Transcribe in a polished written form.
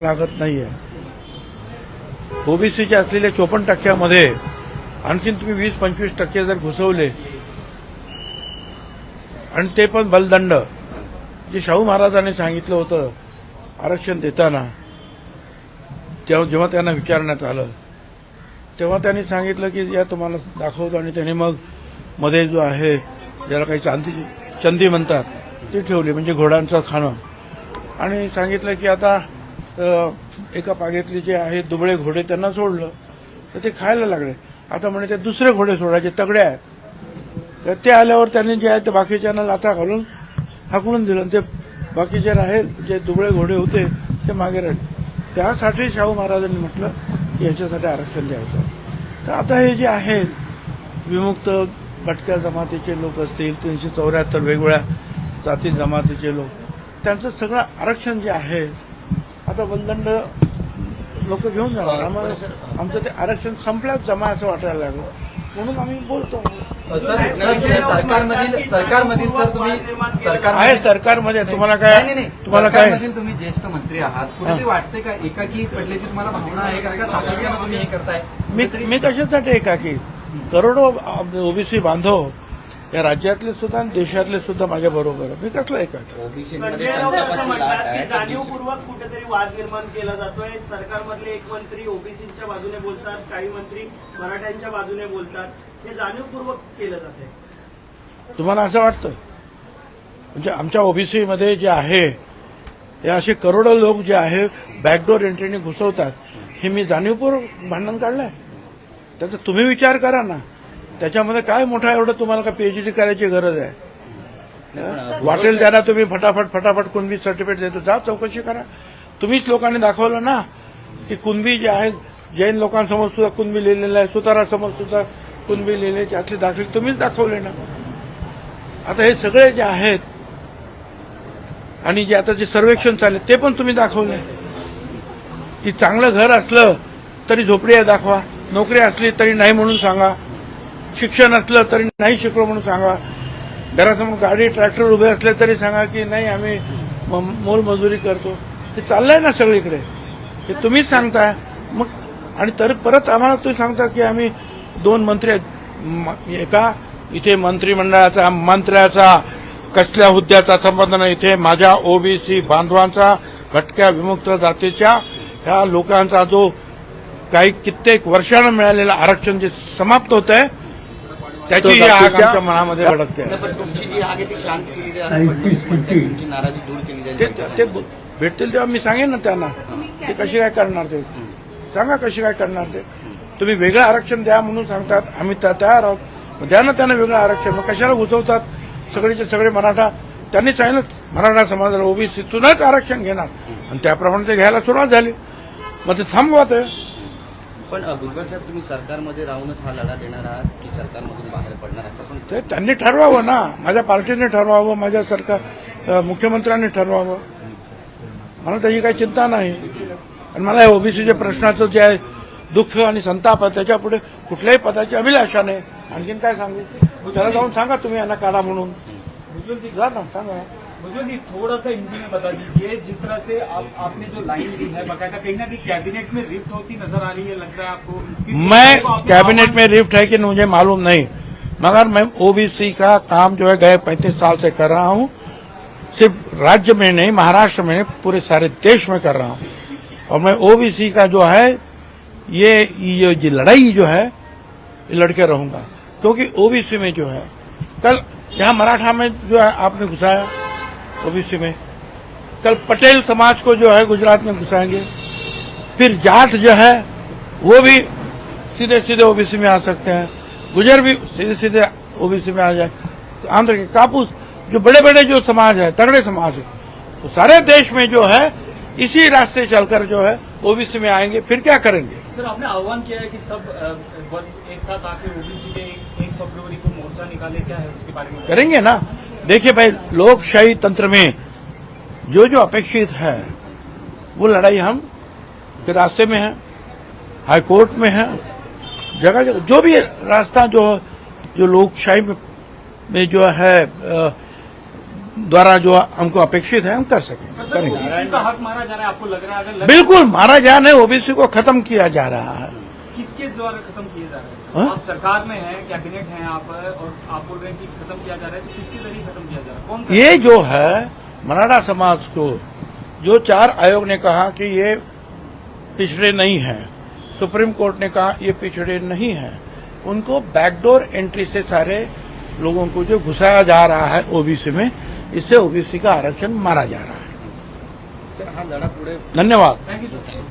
लागत नाहीये. ओबीसीचे असलेल्या 54% आणखीन तुम्ही 20-25% जर घुसवले आणि ते पण बलदंड, जे शाहू महाराजांनी सांगितलं होतं आरक्षण देताना, जेव्हा त्यांना विचारण्यात आलं तेव्हा त्यांनी सांगितलं की या तुम्हाला दाखवतो, आणि त्यांनी मग मध्ये जो आहे ज्याला काही चंदी म्हणतात ती ठेवली, म्हणजे घोड्यांचं खाणं, आणि सांगितलं की आता एका पागेतले जे आहेत दुबळे घोडे त्यांना सोडलं तर ते खायला लागले. आता म्हणे ते दुसरे घोडे सोडायचे तगडे आहेत, तर ते आल्यावर त्यांनी जे आहे ते बाकीच्यांना लाथा घालून हाकलून दिलं. ते बाकीचे आहेत जे दुबळे घोडे होते ते मागे राहिले. त्यासाठी शाहू महाराजांनी म्हटलं की याच्यासाठी आरक्षण द्यायचं. तर आता हे जे आहेत विमुक्त भटक्या जमातीचे लोक असतील, 374 वेगवेगळ्या जाती जमातीचे लोक, त्यांचं सगळं आरक्षण जे आहे आता बलदंड लोक घेऊन जाणार. आम्हाला आमचं ते आरक्षण संपल्याच जमा असं वाटायला लागलं, म्हणून आम्ही बोलतो. सरकारमध्ये तुम्हाला काय तुम्ही ज्येष्ठ मंत्री आहात, कुठेतरी वाटते का एकाकी पडल्याची तुम्हाला भावना आहे, कारण का सातत्यानं तुम्ही हे करताय? मी कशासाठी एकाकी? करोडो ओबीसी बांधव या राज्यातले सुद्धा आणि देशातले सुद्धा माझ्या बरोबर आहे. मी कसला एकाकी? जाणीवपूर्वक कुठेतरी वाद निर्माण केला जातोय. सरकारमधले एक मंत्री ओबीसीच्या बाजूने बोलतात, काही मंत्री मराठ्यांच्या बाजूने बोलतात. हे जाणीवपूर्वक केलं जात आहे. तुम्हाला असं वाटतं? म्हणजे आमच्या ओबीसीमध्ये जे आहे हे असे करोडो लोक जे आहे बॅकडोर एंट्रीने घुसवतात, हे मी जाणीवपूर्वक भांडण काढलंय? त्याचा तुम्ही विचार करा ना. त्याच्यामध्ये काय मोठा एवढं तुम्हाला का पीएचडी करायची गरज आहे? वाटेल त्यांना तुम्ही फटाफट कुणबी सर्टिफिकेट देतो. जा चौकशी करा. तुम्हीच लोकांनी दाखवलं ना की कुणबी जे आहेत, जैन लोकांसमोर सुद्धा कुणबी लिहिलेलं आहे, सुतारासमोर सुद्धा कुणबी लिहिलेली, त्यातले दाखले तुम्हीच दाखवले ना. आता हे सगळे जे आहेत आणि जे आता जे सर्वेक्षण चालले ते पण तुम्ही दाखवले की चांगलं घर असलं तरी झोपडी आहे दाखवा, नोकरी असली तरी नाही म्हणून सांगा, शिक्षण असलं तरी नाही शिकलो म्हणून सांगा, घरासमोर गाडी ट्रॅक्टर उभे असले तरी सांगा की नाही आम्ही मोलमजुरी करतो. हे चाललंय ना सगळीकडे, हे तुम्हीच सांगताय. मग आणि तरी परत आम्हाला तुम्ही सांगता की आम्ही 2 मंत्री आहेत. एका इथे मंत्र्याचा कसल्या हुद्द्याचा संबंध नाही. इथे माझ्या ओबीसी बांधवांचा, भटक्या विमुक्त जातीच्या ह्या लोकांचा जो काही कित्येक वर्षानं मिळालेलं आरक्षण जे समाप्त होत आहे त्याची आग आमच्या मनामध्ये भडकते. तुमची जी आग आहे ती शांत केली जाईल, तुमची नाराजी दूर केली जाईल. ते भेटतील तेव्हा मी सांगेन ना त्यांना ते कशी काय करणार. ते सांगा कशी काय करणार. ते तुम्ही वेगळं आरक्षण द्या म्हणून सांगतात, आम्ही तयार आहोत. द्या ना त्यांना वेगळं आरक्षण. मग कशाला घुसवतात सगळेचे सगळे मराठा? त्यांनी सांगितलं मराठा समाजाला ओबीसीतूनच आरक्षण घेणार आणि त्याप्रमाणे ते घ्यायला सुरुवात झाली. मग ते थांबवा. ते पण भुजबळ साहेब, तुम्ही सरकारमध्ये राहूनच हा लढा देणार आहात की सरकारमधून बाहेर पडणार, असं पण ते त्यांनी ठरवावं ना. माझ्या पार्टीने ठरवावं, माझ्या सरकार मुख्यमंत्र्यांनी ठरवावं. मला त्याची काही चिंता नाही. आणि मला ओबीसीच्या प्रश्नाचं जे आहे दुःख आणि संताप आहे, त्याच्यापुढे कुठल्याही पदाची अभिलाषा नाही. आणखीन काय सांगू? त्याला जाऊन सांगा तुम्ही यांना काढा म्हणून. जा ना, सांगा. मुझे जी थोड़ा सा हिंदी में बता दीजिए, जिस तरह से आपने जो लाइन दी है बकायदा कहीं ना कहीं कैबिनेट में रिफ्ट होती नजर आ रही है, लग रहा है आपको? मैं कैबिनेट में रिफ्ट है कि मुझे मालूम नहीं, मगर मैं ओबीसी का काम जो है गए 35 साल से कर रहा हूं. सिर्फ राज्य में नहीं, महाराष्ट्र में नहीं, पूरे सारे देश में कर रहा हूं. और मैं ओबीसी का जो है ये लड़ाई जो है ये लड़के रहूंगा. क्योंकि ओबीसी में जो है कल यहाँ मराठा में जो है आपने घुसाया ओबीसी में, कल पटेल समाज को जो है गुजरात में घुसाएंगे, फिर जाट जो है वो भी सीधे सीधे ओबीसी में आ सकते हैं, गुजर भी सीधे सीधे ओबीसी में आ जाए. आंध्र के कापूस, जो बड़े बड़े जो समाज है, तगड़े समाज है, तो सारे देश में जो है इसी रास्ते चलकर जो है ओबीसी में आएंगे. फिर क्या करेंगे? सर, आपने आह्वान किया है कि सब एक साथ आके ओबीसी के 1 फरवरी को मोर्चा निकाले, क्या है उसके बारे में? करेंगे ना. देखिए भाई, लोकशाही तंत्र में जो जो अपेक्षित है वो लड़ाई हम के रास्ते में है, हाई कोर्ट में है, जगह जगह जो भी रास्ता जो लोकशाही में जो है द्वारा जो हमको अपेक्षित है हम कर सकें सर करेंगे। ओबीसी का हक मारा जा रहा है, आपको लग रहा है अगर बिल्कुल मारा जा रहा है, ओबीसी को खत्म किया जा रहा है। किसके द्वारा खत्म किए जा रहे हैं सर? हाँ? आप सरकार में हैं, कैबिनेट हैं आप, और आप बोल रहे हैं कि खत्म किया जा रहा है, तो किसके जरिए खत्म किया जा रहा है? कौन सा? ये जो है मराठा समाज को जो 4 आयोग ने कहा कि ये पिछड़े नहीं हैं, सुप्रीम कोर्ट ने कहा ये पिछड़े नहीं हैं, उनको बैकडोर एंट्री से सारे लोगों को जो घुसाया जा रहा है ओबीसी में, इससे ओबीसी का आरक्षण मारा जा रहा है। सर हा लढा पुढे धन्यवाद। Thank you sir.